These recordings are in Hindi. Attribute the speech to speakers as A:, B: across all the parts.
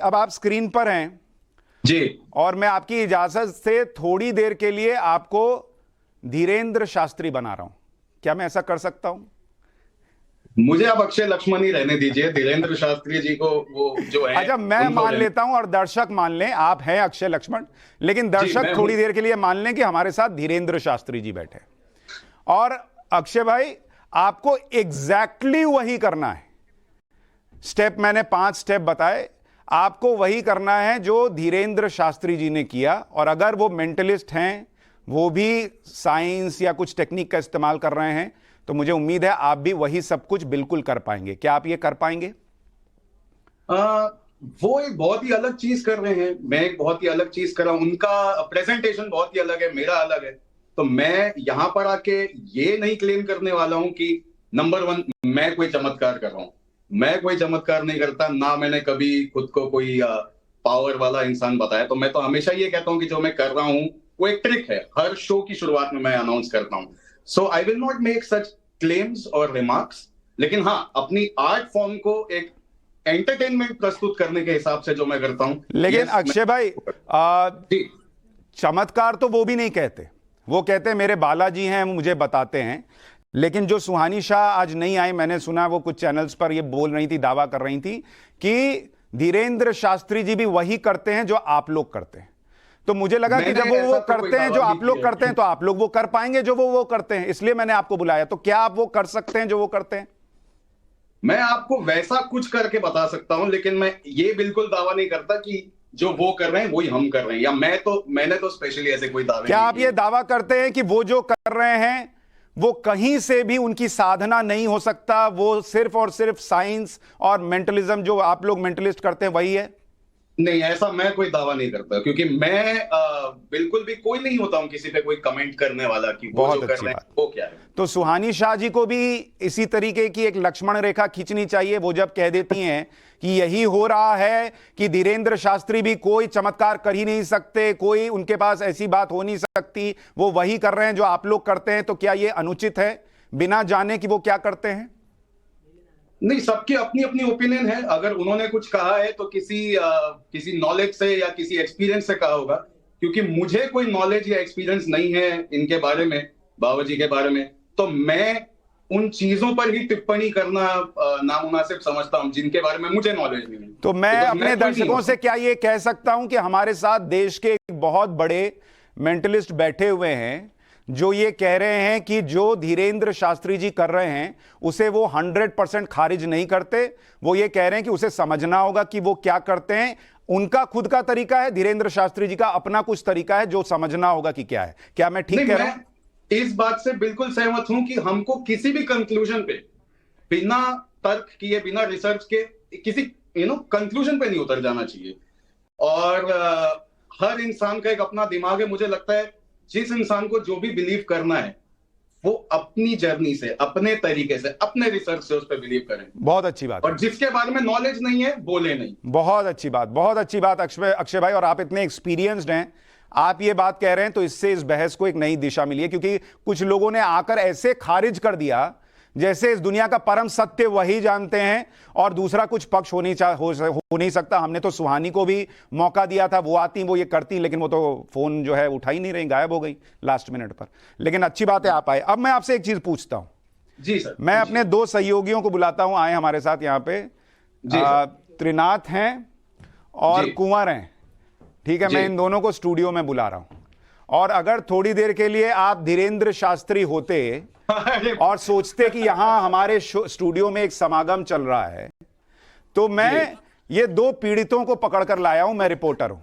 A: अब आप स्क्रीन पर हैं
B: जी।
A: और मैं आपकी इजाजत से थोड़ी देर के लिए आपको धीरेन्द्र शास्त्री बना रहा हूं। क्या मैं ऐसा कर सकता हूं?
B: मुझे आप अक्षय लक्ष्मण ही रहने दीजिए। धीरेन्द्र शास्त्री जी को वो जो है
A: अच्छा, मैं
B: उनको
A: मान लेता हूं और दर्शक मान लें आप हैं अक्षय लक्ष्मण, लेकिन
B: जी
A: दर्शक
B: मैं हूं।
A: थोड़ी देर के लिए मान लें कि हमारे साथ धीरेन्द्र शास्त्री जी बैठे। और अक्षय भाई, आपको एग्जैक्टली वही करना है। स्टेप मैंने 5 स्टेप बताए, आपको वही करना है जो धीरेन्द्र शास्त्री जी ने किया। और अगर वो मेंटलिस्ट हैं, वो भी साइंस या कुछ टेक्निक का इस्तेमाल कर रहे हैं, तो मुझे उम्मीद है आप भी वही सब कुछ बिल्कुल कर पाएंगे। क्या आप ये कर पाएंगे?
B: वो एक बहुत ही अलग चीज कर रहे हैं, मैं एक बहुत ही अलग चीज कर रहा हूं। उनका प्रेजेंटेशन बहुत ही अलग है, मेरा अलग है। तो मैं यहां पर आके ये नहीं क्लेम करने वाला हूं कि नंबर 1 मैं कोई चमत्कार कर रहा हूं। मैं कोई चमत्कार नहीं करता, ना मैंने कभी खुद को कोई पावर वाला इंसान बताया। तो मैं तो हमेशा ये कहता हूं कि जो मैं कर रहा हूं वो एक ट्रिक है। हर शो की शुरुआत में मैं अनाउंस करता हूं। So I will not make such claims और रिमार्क्स, लेकिन हाँ, अपनी आर्ट फॉर्म को एक एंटरटेनमेंट प्रस्तुत करने के हिसाब से जो मैं करता हूं।
A: लेकिन अक्षय भाई,
B: जी
A: चमत्कार तो वो भी नहीं कहते। वो कहते हैं मेरे बालाजी हैं, वो मुझे बताते हैं। लेकिन जो सुहानी शाह आज नहीं आई, मैंने सुना वो कुछ चैनल्स पर ये बोल रही थी, दावा कर रही थी कि धीरेन्द्र शास्त्री जी भी वही करते हैं जो आप लोग करते हैं। तो मुझे लगा कि जब वो करते हैं जो आप लोग करते हैं, तो आप लोग वो कर पाएंगे जो वो करते हैं, इसलिए मैंने आपको बुलाया। तो क्या आप वो कर सकते हैं जो वो करते हैं?
B: मैं आपको वैसा कुछ करके बता सकता हूं, लेकिन मैं ये बिल्कुल दावा नहीं करता कि जो वो कर रहे हैं वही हम कर रहे हैं, या मैंने तो स्पेशली ऐसे कोई दावे
A: क्या
B: नहीं
A: आप ये दावा करते हैं कि वो जो कर रहे हैं वो कहीं से भी उनकी साधना नहीं हो सकता, वो सिर्फ और सिर्फ साइंस और मेंटलिज्म जो आप लोग मेंटलिस्ट करते हैं वही है?
B: नहीं, ऐसा मैं कोई दावा नहीं करता, क्योंकि मैं बिल्कुल भी कोई नहीं होता हूं किसी पे कोई कमेंट करने वाला कि वो जो कर रहे हैं वो क्या है।
A: तो सुहानी शाह जी को भी इसी तरीके की एक लक्ष्मण रेखा खींचनी चाहिए। वो जब कह देती हैं कि यही हो रहा है कि धीरेन्द्र शास्त्री भी कोई चमत्कार कर ही नहीं सकते, कोई उनके पास ऐसी बात हो नहीं सकती, वो वही कर रहे हैं जो आप लोग करते हैं, तो क्या ये अनुचित है बिना जाने कि वो क्या करते हैं?
B: नहीं, सबकी अपनी अपनी ओपिनियन है। अगर उन्होंने कुछ कहा है तो किसी नॉलेज से या किसी एक्सपीरियंस से कहा होगा, क्योंकि मुझे कोई नॉलेज या एक्सपीरियंस नहीं है इनके बारे में, बाबा जी के बारे में। तो मैं उन चीजों पर ही टिप्पणी करना नामुनासिब समझता हूं जिनके बारे में मुझे नॉलेज नहीं है।
A: तो मैं अपने दर्शकों से क्या ये कह सकता हूं कि हमारे साथ देश के एक बहुत बड़े मेंटलिस्ट बैठे हुए हैं जो ये कह रहे हैं कि जो धीरेन्द्र शास्त्री जी कर रहे हैं उसे वो 100% खारिज नहीं करते। वो ये कह रहे हैं कि उसे समझना होगा कि वो क्या करते हैं। उनका खुद का तरीका है, धीरेन्द्र शास्त्री जी का अपना कुछ तरीका है जो समझना होगा कि क्या है। क्या मैं ठीक कह रहा हूं?
B: इस बात से बिल्कुल सहमत हूं कि हमको किसी भी कंक्लूजन पे बिना तर्क किए, बिना रिसर्च के किसी कंक्लूजन पे नहीं उतर जाना चाहिए। और हर इंसान का एक अपना दिमाग है। मुझे लगता है जिस इंसान को जो भी बिलीव करना है वो अपनी जर्नी से, अपने तरीके से, अपने रिसर्च से उस पर बिलीव करें।
A: बहुत अच्छी बात।
B: और जिसके बारे में नॉलेज नहीं है बोले नहीं।
A: बहुत अच्छी बात, बहुत अच्छी बात अक्षय भाई। और आप इतने एक्सपीरियंस्ड हैं, आप ये बात कह रहे हैं तो इससे इस बहस को एक नई दिशा मिली है। क्योंकि कुछ लोगों ने आकर ऐसे खारिज कर दिया जैसे इस दुनिया का परम सत्य वही जानते हैं और दूसरा कुछ पक्ष हो नहीं सकता। हमने तो सुहानी को भी मौका दिया था, वो आती वो ये करती, लेकिन वो तो फोन जो है उठा ही नहीं रही, गायब हो गई लास्ट मिनट पर। लेकिन अच्छी बात है आप आए। अब मैं आपसे एक चीज पूछता हूं।
B: जी सर।
A: मैं अपने 2 सहयोगियों को बुलाता हूं, आए हमारे साथ यहां पे। त्रिनाथ हैं और कुंवर हैं, ठीक है? मैं इन दोनों को स्टूडियो में बुला रहा हूं। और अगर थोड़ी देर के लिए आप धीरेन्द्र शास्त्री होते और सोचते कि यहां हमारे स्टूडियो में एक समागम चल रहा है, तो मैं ये 2 पीड़ितों को पकड़कर लाया हूं। मैं रिपोर्टर हूं,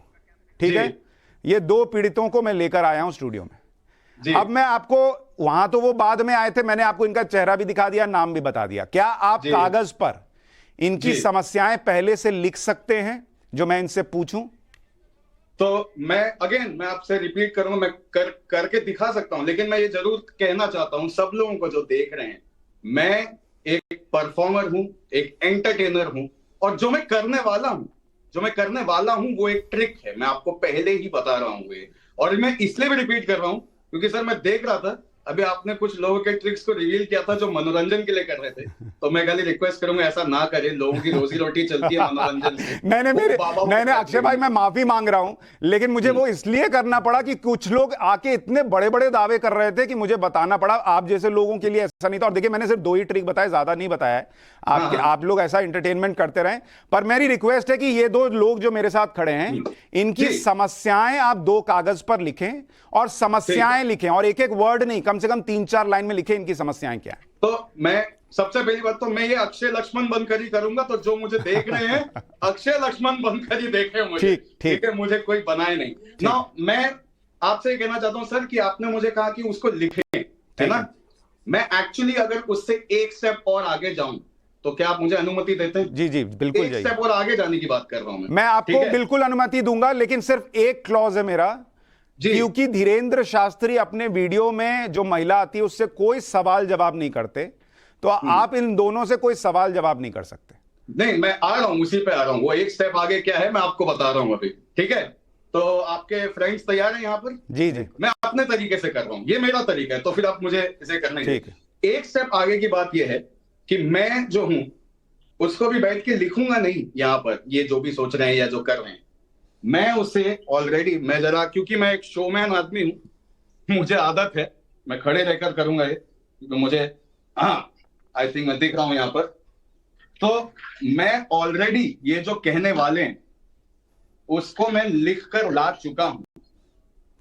A: ठीक है? ये 2 पीड़ितों को मैं लेकर आया हूं स्टूडियो में। अब मैं आपको, वहां तो वो बाद में आए थे, मैंने आपको इनका चेहरा भी दिखा दिया, नाम भी बता दिया। क्या आप कागज पर इनकी समस्याएं पहले से लिख सकते हैं जो मैं इनसे पूछूं?
B: तो मैं आपसे रिपीट करूंगा, मैं करके दिखा सकता हूं, लेकिन मैं ये जरूर कहना चाहता हूं सब लोगों को जो देख रहे हैं, मैं एक परफॉर्मर हूं, एक एंटरटेनर हूं। और जो मैं करने वाला हूं वो एक ट्रिक है। मैं आपको पहले ही बता रहा हूं ये। और मैं इसलिए भी रिपीट कर रहा हूं क्योंकि सर मैं देख रहा था अभी आपने कुछ लोगों के ट्रिक्स को रिवील किया था जो मनोरंजन के लिए कर रहे थे, तो मैं खाली रिक्वेस्ट करूंगा ऐसा ना करें, लोगों की रोजी रोटी चलती है मनोरंजन से।
A: नहीं अक्षय भाई, मैं माफी मांग रहा हूं, लेकिन मुझे वो इसलिए करना पड़ा कि कुछ लोग आके इतने बड़े बड़े दावे कर रहे थे कि मुझे बताना पड़ा। आप जैसे लोगों के लिए ऐसा नहीं था। और देखिए, मैंने सिर्फ 2 ही ट्रिक बताए, ज्यादा नहीं बताया है। आप लोग ऐसा एंटरटेनमेंट करते रहें, पर मेरी रिक्वेस्ट है कि ये 2 लोग जो मेरे साथ खड़े हैं, इनकी समस्याएं आप 2 कागज पर लिखें और समस्याएं लिखें, और एक एक वर्ड नहीं, कम से कम 3-4 लाइन में लिखें इनकी समस्याएं क्या है।
B: तो मैं सबसे पहली बात तो मैं ये अक्षय लक्ष्मण बनकर ही करूंगा, तो जो मुझे देख रहे हैं अक्षय लक्ष्मण बनकर ही देखें मुझे, ठीक है, मुझे कोई बनाए नहीं ना। मैं आपसे ये कहना चाहता हूं सर कि आपने मुझे कहा कि उसको लिखें, है ना। मैं एक्चुअली अगर उससे एक स्टेप और आगे जाऊं तो क्या आप मुझे अनुमति देते हैं?
A: जी बिल्कुल,
B: एक स्टेप और आगे जाने की बात कर रहा हूं
A: मैं आपको बिल्कुल अनुमति दूंगा, लेकिन सिर्फ एक क्लॉज है मेरा, क्योंकि धीरेंद्र शास्त्री अपने वीडियो में जो महिला आती है उससे कोई सवाल जवाब नहीं करते, तो आप इन दोनों से कोई सवाल जवाब नहीं कर सकते।
B: नहीं, मैं आ रहा हूं, उसी पे आ रहा हूं। वो एक स्टेप आगे क्या है मैं आपको बता रहा हूं अभी, ठीक है। तो आपके फ्रेंड्स तैयार हैं यहाँ पर?
A: जी
B: मैं अपने तरीके से कर रहा हूं, ये मेरा तरीका है, तो फिर आप मुझे इसे करने दीजिए। एक स्टेप आगे की बात यह है कि मैं जो हूं उसको भी बैठ के लिखूंगा नहीं यहाँ पर, ये जो भी सोच रहे हैं या जो कर रहे हैं, मैं उसे ऑलरेडी, मैं जरा, क्योंकि मैं एक शोमैन आदमी हूं, मुझे आदत है, मैं खड़े रहकर करूंगा ये, तो मुझे, हाँ आई थिंक मैं दिख रहा हूं यहाँ पर। तो मैं ऑलरेडी ये जो कहने वाले हैं उसको मैं लिख कर ला चुका हूं,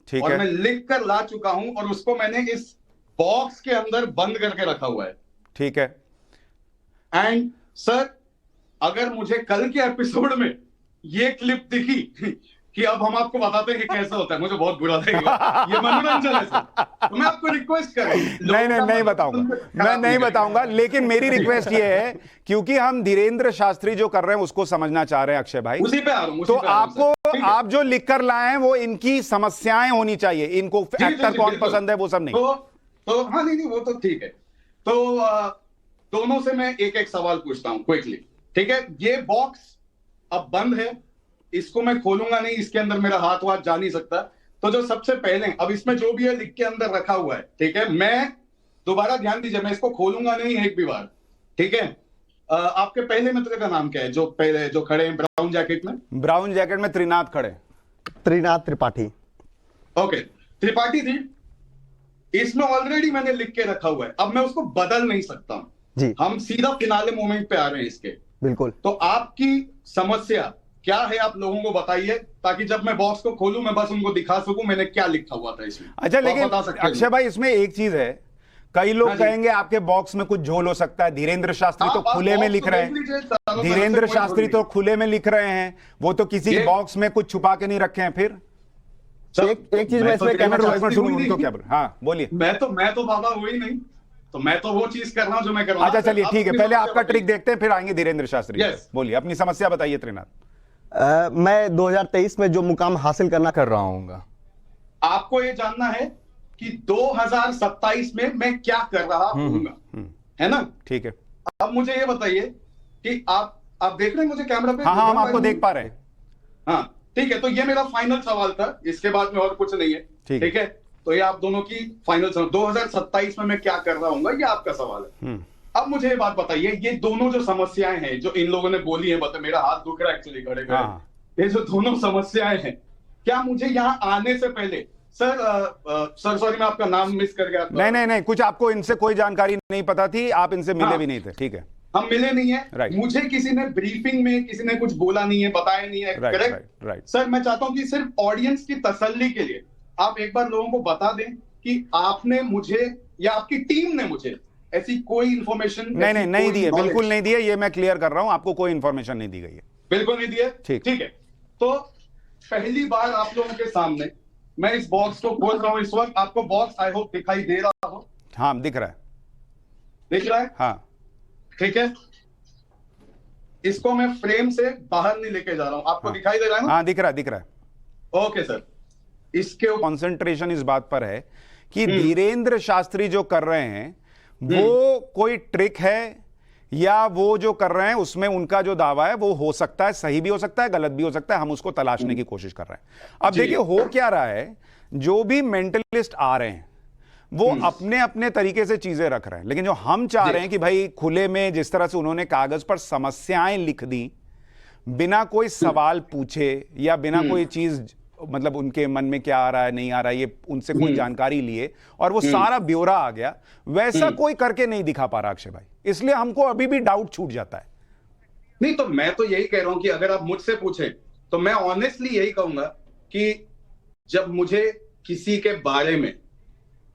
A: ठीक
B: और
A: है,
B: मैं लिख कर ला चुका हूं, और उसको मैंने इस बॉक्स के अंदर बंद करके रखा हुआ है,
A: ठीक है।
B: एंड सर, अगर मुझे कल के एपिसोड में ये क्लिप दिखी कि अब हम आपको बताते हैं कि कैसा होता है, मुझे बहुत बुरा लगेगा। ये मनोरंजन है सर, तो मैं आपको रिक्वेस्ट कर रहा हूं। नहीं
A: बताऊंगा, मैं नहीं बताऊंगा, लेकिन मेरी रिक्वेस्ट ये है, क्योंकि हम धीरेंद्र शास्त्री जो कर रहे हैं उसको समझना चाह रहे हैं अक्षय भाई,
B: उसी पे आ रहा हूं,
A: तो आपको, आप जो लिख कर लाए हैं वो इनकी समस्याएं होनी चाहिए, इनको एक्टर कौन पसंद है वो सब नहीं।
B: तो हाँ, नहीं वो तो ठीक है। तो दोनों से मैं एक एक सवाल पूछता हूं क्विकली, ठीक है। ये बॉक्स अब बंद है, इसको मैं खोलूंगा नहीं, इसके अंदर मेरा हाथ वाथ जा नहीं सकता। तो जो सबसे पहले, अब इसमें जो भी है लिख के अंदर रखा हुआ है, ठीक है। मैं दोबारा ध्यान दीजिए, मैं इसको खोलूंगा नहीं एक भी बार, ठीक है। आपके पहले मित्र का नाम क्या है, जो पहले जो खड़े हैं ब्राउन जैकेट में?
A: ब्राउन जैकेट में त्रिनाथ खड़े।
C: त्रिनाथ त्रिपाठी।
B: ओके, त्रिपाठी थी। इसमें ऑलरेडी मैंने लिख के रखा हुआ है, अब मैं उसको बदल नहीं सकता हूं
C: जी।
B: हम सीधा फिनाले मोमेंट पे आ रहे हैं इसके।
C: बिल्कुल।
B: तो आपकी समस्या क्या है, आप लोगों को बताइए, ताकि जब मैं बॉक्स को खोलूं मैं बस उनको दिखा सकूं मैंने क्या लिखा हुआ था इसमें।
A: अच्छा, लेकिन अक्षय भाई इसमें एक चीज है, कई लोग कहेंगे आपके बॉक्स में कुछ झोल हो सकता है। धीरेंद्र शास्त्री तो खुले में लिख रहे हैं, धीरेंद्र शास्त्री तो खुले में लिख रहे हैं, वो तो किसी बॉक्स में कुछ छुपा के नहीं रखे हैं। फिर
C: एक चीज मैं इसमें
A: क्या बोल, हाँ बोलिए।
B: मैं तो बाबा वही नहीं, तो मैं तो वो चीज कर रहा हूं जो मैं कर रहा हूं।
A: अच्छा चलिए ठीक है, पहले आपका ट्रिक देखते हैं, फिर आएंगे धीरेंद्र शास्त्री। बोलिए, अपनी समस्या बताइए त्रिनाथ।
C: मैं 2023 में जो मुकाम हासिल करना कर रहा हूँ,
B: आपको ये जानना है कि 2027 में मैं क्या कर रहा हूँ, है ना?
A: ठीक है।
B: अब मुझे ये बताइए कि आप देख रहे हैं मुझे कैमरा पे?
A: हाँ, हम आपको देख पा रहे हैं।
B: हाँ ठीक है, तो ये मेरा फाइनल सवाल था, इसके बाद में और कुछ नहीं है, ठीक है। तो ये आप दोनों की फाइनल सवाल, 2027 में मैं क्या कर रहा हूँ, ये आपका सवाल है। अब मुझे ये बात बताइए, ये दोनों जो समस्याएं हैं जो इन लोगों ने बोली है, बता, मेरा हाथ दुख रहा है एक्चुअली खड़े खड़े, ये जो दोनों समस्याएं हैं, क्या मुझे यहाँ आने से पहले, सर सॉरी मैं आपका नाम मिस कर गया।
A: नहीं, कुछ आपको इनसे कोई जानकारी नहीं पता थी, आप इनसे मिले भी नहीं थे, ठीक है।
B: हम मिले नहीं है, मुझे किसी ने ब्रीफिंग में किसी ने कुछ बोला नहीं है, बताया नहीं है, करेक्ट? सर मैं चाहता हूं कि सिर्फ ऑडियंस की तसल्ली के लिए आप एक बार लोगों को बता दें कि आपने मुझे या आपकी टीम ने मुझे ऐसी कोई इंफॉर्मेशन
A: नहीं दी है, बिल्कुल नहीं दी है, ये मैं क्लियर कर रहा हूं, आपको कोई इंफॉर्मेशन नहीं दी गई है,
B: बिल्कुल नहीं दी है। ठीक है, तो पहली बार आप लोगों के सामने मैं इस बॉक्स को खोल रहा हूं। इस वक्त आपको बॉक्स आई होप दिखाई दे रहा हो।
A: हाँ दिख रहा है,
B: दिख रहा है,
A: हाँ
B: ठीक है। इसको मैं फ्रेम से बाहर नहीं लेके जा रहा हूं, आपको दिखाई दे रहा है ना?
A: हाँ दिख रहा है।
B: ओके सर, इसके
A: कंसंट्रेशन इस बात पर है कि धीरेंद्र शास्त्री जो कर रहे हैं वो कोई ट्रिक है या वो जो कर रहे हैं उसमें उनका जो दावा है वो हो सकता है सही भी हो सकता है, गलत भी हो सकता है, हम उसको तलाशने की कोशिश कर रहे हैं। अब देखिए हो क्या रहा है, जो भी मेंटलिस्ट आ रहे हैं वो अपने अपने तरीके से चीजें रख रहे हैं। लेकिन जो हम चाह रहे हैं कि भाई खुले में जिस तरह से उन्होंने कागज पर समस्याएं लिख दी, बिना कोई सवाल पूछे या बिना कोई चीज, मतलब उनके मन में क्या आ रहा है नहीं आ रहा है, ये उनसे कोई जानकारी लिए और वो सारा ब्यौरा आ गया, वैसा कोई करके नहीं दिखा पा रहा अक्षय भाई। इसलिए हमको अभी भी डाउट छूट जाता है।
B: नहीं तो मैं तो यही कह रहा हूं कि अगर आप मुझसे पूछें तो मैं ऑनेस्टली यही कहूंगा कि जब मुझे किसी के बारे में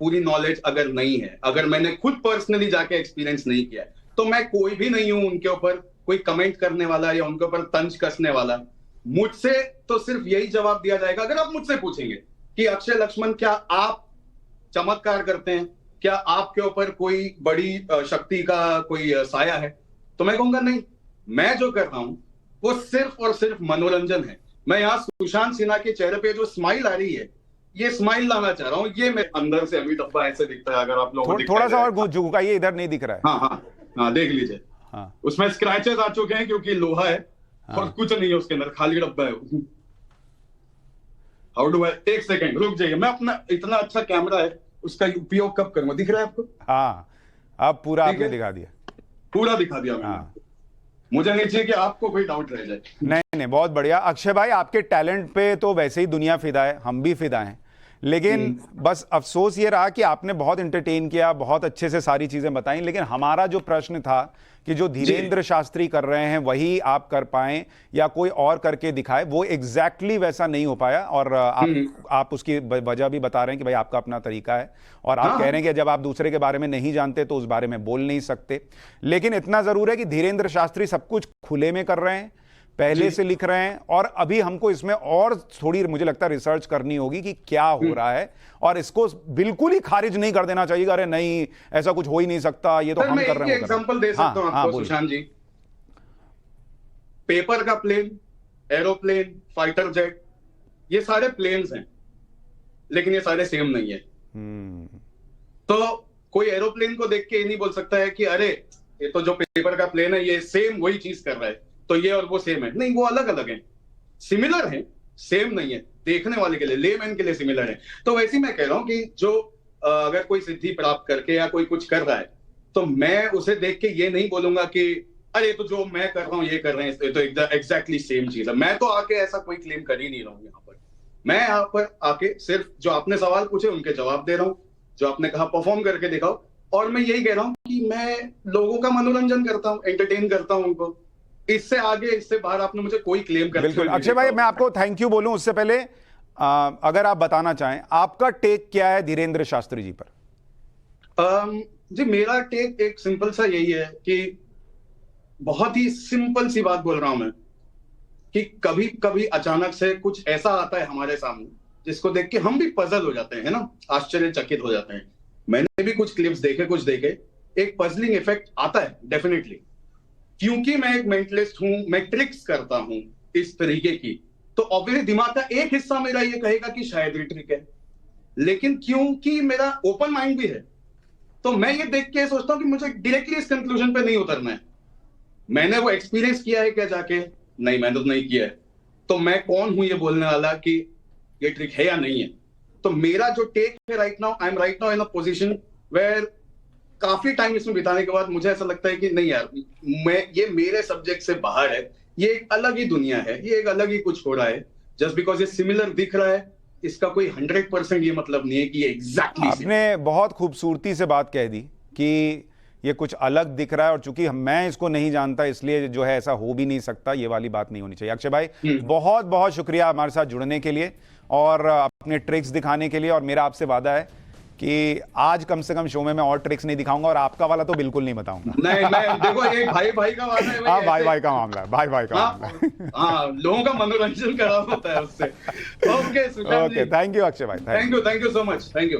B: पूरी नॉलेज अगर नहीं है, अगर मैंने खुद पर्सनली जाके एक्सपीरियंस नहीं किया, तो मैं कोई भी नहीं हूं उनके ऊपर कोई कमेंट करने वाला या उनके ऊपर तंज कसने वाला। मुझसे तो सिर्फ यही जवाब दिया जाएगा, अगर आप मुझसे पूछेंगे कि अक्षय लक्ष्मण क्या आप चमत्कार करते हैं, क्या आपके ऊपर कोई बड़ी शक्ति का कोई साया है, तो मैं कहूंगा नहीं, मैं जो कर रहा हूं वो सिर्फ और सिर्फ मनोरंजन है। मैं यहाँ सुशांत सिन्हा के चेहरे पे जो स्माइल आ रही है, ये स्माइल लाना चाह रहा हूँ। ये मेरे अंदर से अमित अब्बा ऐसे दिखता है, अगर आप लोगों को
A: थोड़ा सा और झुकाइए, इधर नहीं दिख रहा है।
B: हाँ देख लीजिए। हाँ, उसमें स्क्रैचेस आ चुके हैं क्योंकि लोहा है। हाँ, और कुछ नहीं है उसके अंदर, खाली डब्बा है। हाउ डू आई, एक सेकेंड रुक जाइए, मैं अपना इतना अच्छा कैमरा है उसका उपयोग कब करूंगा, दिख रहा है आपको?
A: हाँ, अब पूरा आपने दिखा दिया,
B: पूरा दिखा दिया मैंने। हाँ। मुझे नहीं चाहिए कि आपको कोई डाउट रह जाए।
A: नहीं, बहुत बढ़िया अक्षय भाई, आपके टैलेंट पे तो वैसे ही दुनिया फिदा है, हम भी फिदा हैं, लेकिन बस अफसोस ये रहा कि आपने बहुत एंटरटेन किया, बहुत अच्छे से सारी चीजें बताई, लेकिन हमारा जो प्रश्न था कि जो धीरेंद्र शास्त्री कर रहे हैं वही आप कर पाएं या कोई और करके दिखाए, वो एग्जैक्टली वैसा नहीं हो पाया। और आप उसकी वजह भी बता रहे हैं कि भाई आपका अपना तरीका है और आप कह रहे हैं कि जब आप दूसरे के बारे में नहीं जानते तो उस बारे में बोल नहीं सकते। लेकिन इतना जरूर है कि धीरेंद्र शास्त्री सब कुछ खुले में कर रहे हैं, पहले से लिख रहे हैं, और अभी हमको इसमें और थोड़ी मुझे लगता है रिसर्च करनी होगी कि क्या हो रहा है, और इसको बिल्कुल ही खारिज नहीं कर देना चाहिए, अरे नहीं ऐसा कुछ हो ही नहीं सकता, ये तो हम कर रहे हैं।
B: एग्जांपल दे सकता हूं आपको सुशांत जी। पेपर का प्लेन, एरोप्लेन, फाइटर जेट, ये सारे प्लेन्स हैं, लेकिन ये सारे सेम नहीं है। तो कोई एरोप्लेन को देख के ये नहीं बोल सकता है कि अरे ये तो जो पेपर का प्लेन है ये सेम वही चीज कर रहा है, तो ये और वो सेम है। नहीं, वो अलग अलग है, सिमिलर है, सेम नहीं है। देखने वाले के लिए, लेमैन के लिए सिमिलर है। तो वैसे ही मैं कह रहा हूं कि जो अगर कोई सिद्धि प्राप्त करके या कोई कुछ कर रहा है, तो मैं उसे देख के ये नहीं बोलूंगा कि अरे तो जो मैं कर रहा हूं ये कर रहे हैं, तो एग्जैक्टली सेम चीज है। मैं तो आके ऐसा कोई क्लेम कर ही नहीं रहा हूं यहाँ पर। मैं यहाँ पर आके सिर्फ जो आपने सवाल पूछे उनके जवाब दे रहा हूँ, जो आपने कहा परफॉर्म करके दिखाओ, और मैं यही कह रहा हूँ कि मैं लोगों का मनोरंजन करता हूँ, एंटरटेन करता हूँ उनको। इससे आगे, इससे बाहर आपने मुझे कोई क्लेम कर।
A: बिल्कुल अक्षय भाई, मैं आपको थैंक यू बोलूं उससे पहले अगर आप बताना चाहें आपका टेक क्या है धीरेंद्र शास्त्री जी पर?
B: जी मेरा टेक एक सिंपल सा यही है कि बहुत ही सिंपल सी बात बोल रहा हूं मैं, कि कभी कभी अचानक से कुछ ऐसा आता है हमारे सामने जिसको देख के हम भी पजल हो जाते हैं, है ना, आश्चर्यचकित हो जाते हैं। मैंने भी कुछ क्लिप्स देखे, कुछ देखे, एक पजलिंग इफेक्ट आता है डेफिनेटली, क्योंकि मैं एक मेंटलिस्ट हूं, मैं ट्रिक्स करता हूं इस तरीके की, तो ऑब्वियसली दिमाग का एक हिस्सा मेरा ये कहेगा कि शायद ये ट्रिक है, लेकिन क्योंकि मेरा ओपन माइंड भी है, तो मैं ये देख के सोचता हूं कि मुझे डायरेक्टली इस कंक्लूजन पे नहीं उतरना है। मैंने वो एक्सपीरियंस किया है क्या जाके? नहीं, मैंने तो नहीं किया है, तो मैं कौन हूं ये बोलने वाला कि ये ट्रिक है या नहीं है। तो मेरा जो टेक है right now, I am right now in a position where काफी टाइम इसमें बिताने के बाद मुझे ऐसा लगता है कि नहीं यार, ये मेरे सब्जेक्ट से बाहर है, ये एक अलग ही दुनिया है, ये एक अलग ही कुछ हो रहा है। जस्ट बिकॉज ये सिमिलर दिख रहा है, इसका कोई 100% ये मतलब नहीं है कि ये एग्जैक्टली।
A: आपने बहुत खूबसूरती से बात कह दी कि ये कुछ अलग दिख रहा है, और चूंकि मैं इसको नहीं जानता इसलिए जो है ऐसा हो भी नहीं सकता, ये वाली बात नहीं होनी चाहिए। अक्षय भाई बहुत बहुत शुक्रिया हमारे साथ जुड़ने के लिए और अपने ट्रिक्स दिखाने के लिए, और मेरा आपसे वादा है कि आज कम से कम शो में मैं और ट्रिक्स नहीं दिखाऊंगा, और आपका वाला तो बिल्कुल नहीं बताऊंगा।
B: नहीं, मैं देखो एक भाई भाई का वादा है।
A: हाँ, भाई भाई का मामला है, भाई भाई का मामला है।
B: हाँ, लोगों का मनोरंजन करा होता है उससे। Okay,
A: okay, thank you Akshay भाई,
B: thank you so much, thank you.